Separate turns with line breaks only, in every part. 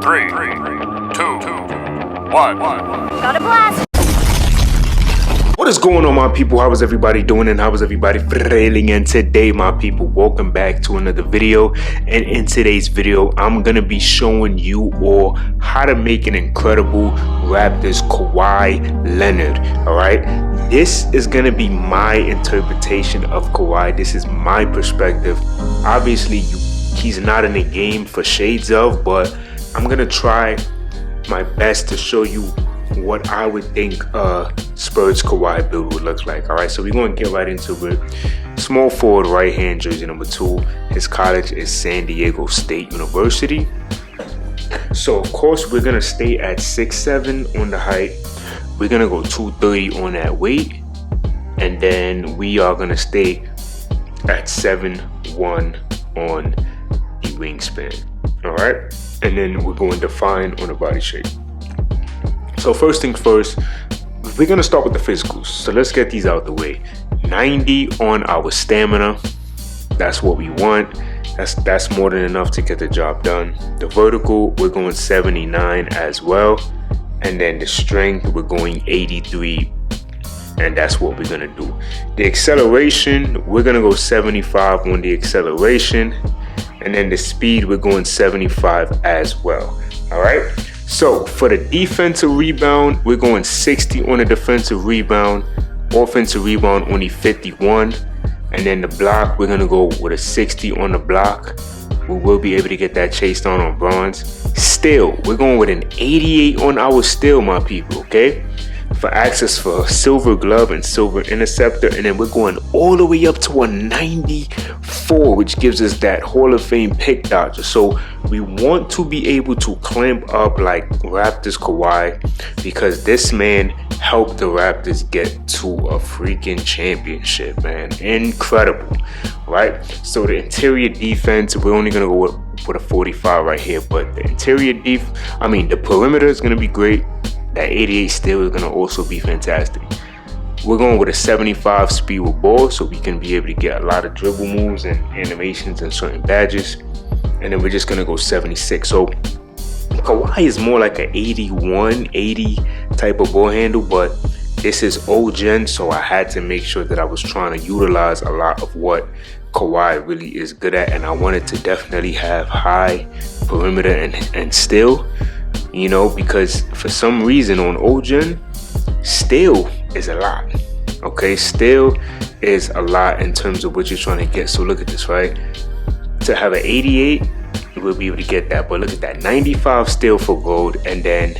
3, 2, 1.
Got a blast!
What is going on, my people? How is everybody doing and how is everybody feeling? And today, my people, welcome back to another video. And in today's video, I'm gonna be showing you all how to make an incredible Raptors Kawhi Leonard. All right, this is gonna be my interpretation of Kawhi. This is my perspective. Obviously, he's not in the game for shades of, but I'm gonna try my best to show you what I would think Spurs Kawhi build would look like. All right, so we're going to get right into it. Small forward, right hand, jersey number 2. His college is San Diego State University. So of course we're going to stay at 6'7" on the height. We're going to go 230 on that weight, and then we are going to stay at 7'1" on the wingspan. All right, and then we're going to define on the body shape. So first things first, we're going to start with the physicals. So let's get these out the way. 90 on our stamina. That's what we want. That's more than enough to get the job done. The vertical, we're going 79 as well. And then the strength, we're going 83. And that's what we're going to do. The acceleration, we're going to go 75 on the acceleration. And then the speed, we're going 75 as well. All right. So for the defensive rebound, we're going 60 on the defensive rebound. Offensive rebound, only 51. And then the block, we're going to go with a 60 on the block. We will be able to get that chase down on bronze. Steal, we're going with an 88 on our steal, my people, okay? For access for silver glove and silver interceptor. And then we're going all the way up to a 94, which gives us that Hall of Fame pick dodger. So we want to be able to clamp up like Raptors Kawhi, because this man helped the Raptors get to a freaking championship, man. Incredible, right? So the interior defense, we're only going to go with a 45 right here. But the interior the perimeter is going to be great. That 88 steal is going to also be fantastic. We're going with a 75 speed with ball, so we can be able to get a lot of dribble moves and animations and certain badges. And then we're just going to go 76. So Kawhi is more like an 81, 80 type of ball handle, but this is old gen, so I had to make sure that I was trying to utilize a lot of what Kawhi really is good at. And I wanted to definitely have high perimeter and steal. You know, because for some reason on OGen, steal is a lot. Okay, steal is a lot in terms of what you're trying to get. So look at this, right? To have an 88, we'll be able to get that. But look at that, 95 steal for gold. And then,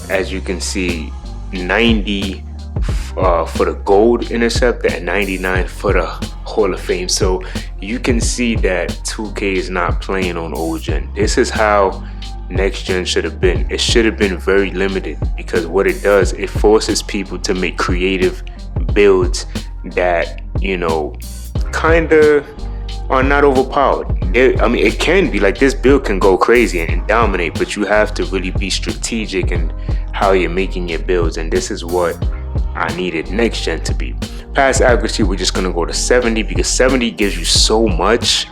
as you can see, 90 for the gold interceptor and 99 for the Hall of Fame. So you can see that 2K is not playing on OGen. This is how next gen should have been. It should have been very limited, because what it does, it forces people to make creative builds that, you know, kind of are not overpowered. It can be like this build can go crazy and dominate, but you have to really be strategic in how you're making your builds. And this is what I needed next gen to be. Pass accuracy, we're just going to go to 70, because 70 gives you so much.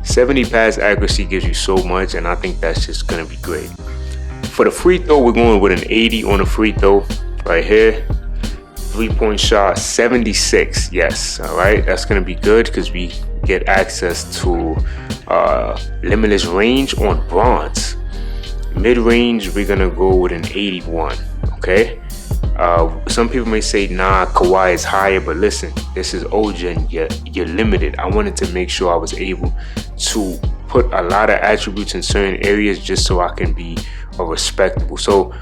70 pass accuracy gives you so much, and I think that's just going to be great. For the free throw, we're going with an 80 on the free throw right here. 3-point shot, 76. Yes, all right. That's going to be good because we get access to limitless range on bronze. Mid-range, we're going to go with an 81, okay? Some people may say, nah, Kawhi is higher, but listen, this is OGen, you're limited. I wanted to make sure I was able to put a lot of attributes in certain areas just so I can be respectable. So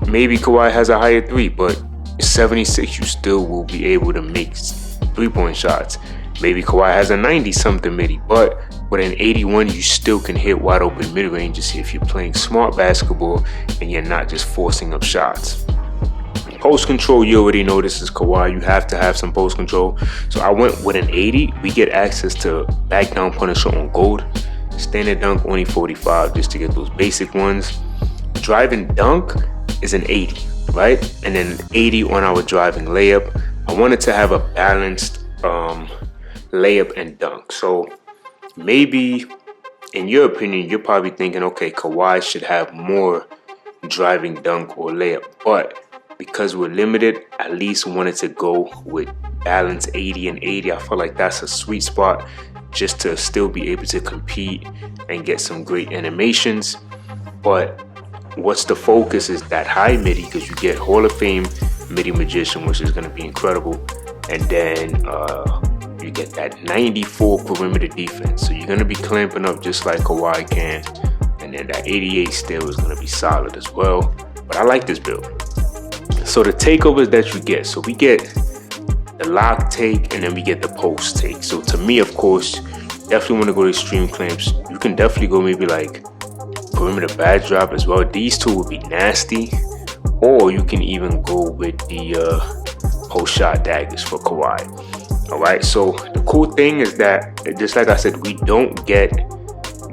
maybe Kawhi has a higher 3, but 76, you still will be able to make 3-point shots. Maybe Kawhi has a 90 something midi, but with an 81, you still can hit wide open mid-ranges if you're playing smart basketball and you're not just forcing up shots. Post control, you already know this is Kawhi. You have to have some post control. So I went with an 80. We get access to back down punisher on gold. Standard dunk, only 45 just to get those basic ones. Driving dunk is an 80, right? And then 80 on our driving layup. I wanted to have a balanced layup and dunk. So maybe in your opinion, you're probably thinking, okay, Kawhi should have more driving dunk or layup, but because we're limited, at least wanted to go with balance 80 and 80. I feel like that's a sweet spot just to still be able to compete and get some great animations. But what's the focus is that high midi, because you get Hall of Fame midi magician, which is going to be incredible, and then you get that 94 perimeter defense. So you're going to be clamping up just like Kawhi can, and then that 88 still is going to be solid as well. But I like this build. So the takeovers that you get, so we get the lock take and then we get the post take. So to me, of course, definitely want to go to extreme clamps. You can definitely go maybe like perimeter bad drop as well. These two would be nasty, or you can even go with the post shot daggers for Kawhi. All right, so the cool thing is that, just like I said, we don't get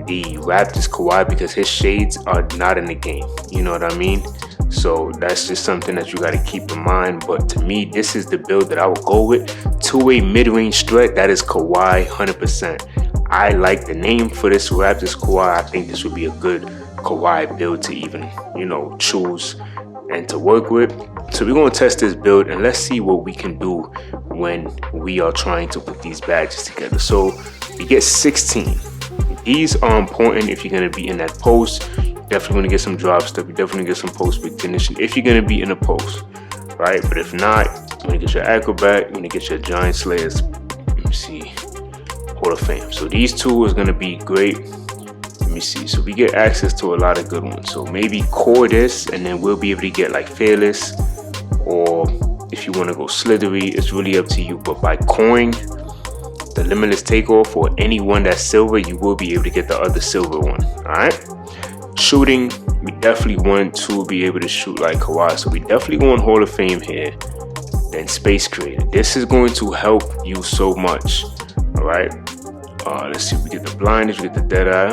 the Raptors Kawhi because his shades are not in the game. You know what I mean? So that's just something that you got to keep in mind. But to me, this is the build that I would go with. Two-way mid-range threat, that is Kawhi 100%. I like the name for this Raptors Kawhi. I think this would be a good Kawhi build to even, choose and to work with. So we're going to test this build and let's see what we can do when we are trying to put these badges together. So we get 16. These are important if you're going to be in that post. Definitely going to get some drop step. You definitely get some post big finishing if you're going to be in a post, right? But if not, you're going to get your acrobat, you're going to get your giant slayers. Let me see, Hall of Fame. So these two is going to be great. Let me see. So we get access to a lot of good ones. So maybe core this, and then we'll be able to get like Fearless, or if you want to go slithery, it's really up to you. But by coring the limitless takeoff or any one that's silver, you will be able to get the other silver one. All right. Shooting, we definitely want to be able to shoot like Kawhi, so we definitely going Hall of Fame here. Then Space Creator, this is going to help you so much. All right, let's see, we get the blindness, we get the dead eye.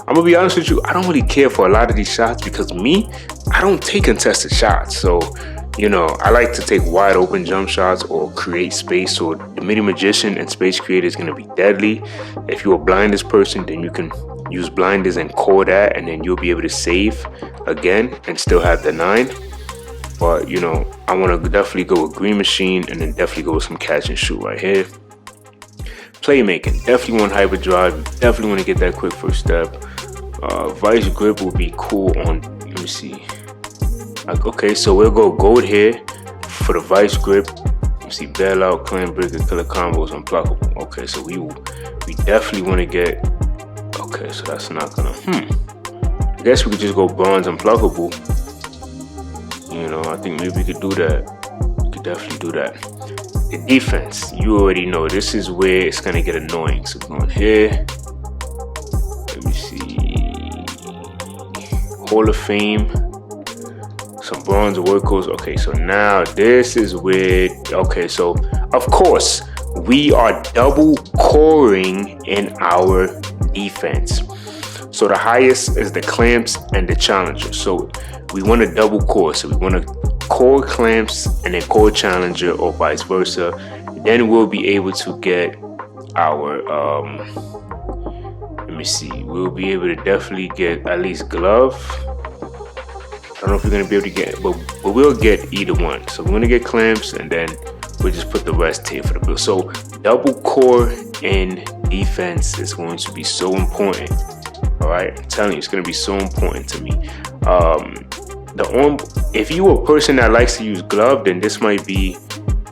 I'm gonna be honest with you, I don't really care for a lot of these shots because I don't take contested shots. So I like to take wide open jump shots or create space. So the midi magician and Space Creator is going to be deadly. If you're a blindness person, then you can use blinders and core that, and then you'll be able to save again and still have the 9. But I want to definitely go with Green Machine, and then definitely go with some catch and shoot right here. Playmaking, definitely want hyperdrive, definitely want to get that quick first step. Vice grip will be cool on, let me see. Okay, so we'll go gold here for the vice grip. You see, bailout, clan breaker, killer combos, unblockable. Okay, so we definitely want to get. Okay, so that's not gonna. I guess we could just go bronze unblockable. I think maybe we could do that. We could definitely do that. The defense, you already know. This is where it's gonna get annoying. So going here. Let me see. Hall of Fame. Some bronze workhorse. Okay, so now this is where, okay, so of course we are double coring in our defense. So the highest is the clamps and the challenger. So we want to double core. So we want to core clamps and then core challenger, or vice versa. Then we'll be able to get our let me see, we'll be able to definitely get at least glove. I don't know if we're going to be able to get, but we'll get either one. So we're going to get clamps, and then we'll just put the rest here for the build. So double core in defense is going to be so important. All right, I'm telling you, it's going to be so important to me. If you're a person that likes to use glove, then this might be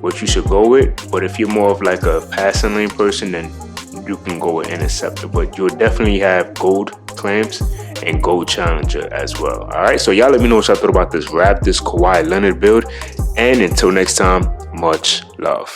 what you should go with. But if you're more of like a passing lane person, then you can go with interceptor. But you'll definitely have gold clamps and gold challenger as well. All right, so y'all let me know what y'all thought about this Raptors Kawhi Leonard build, and until next time, much love.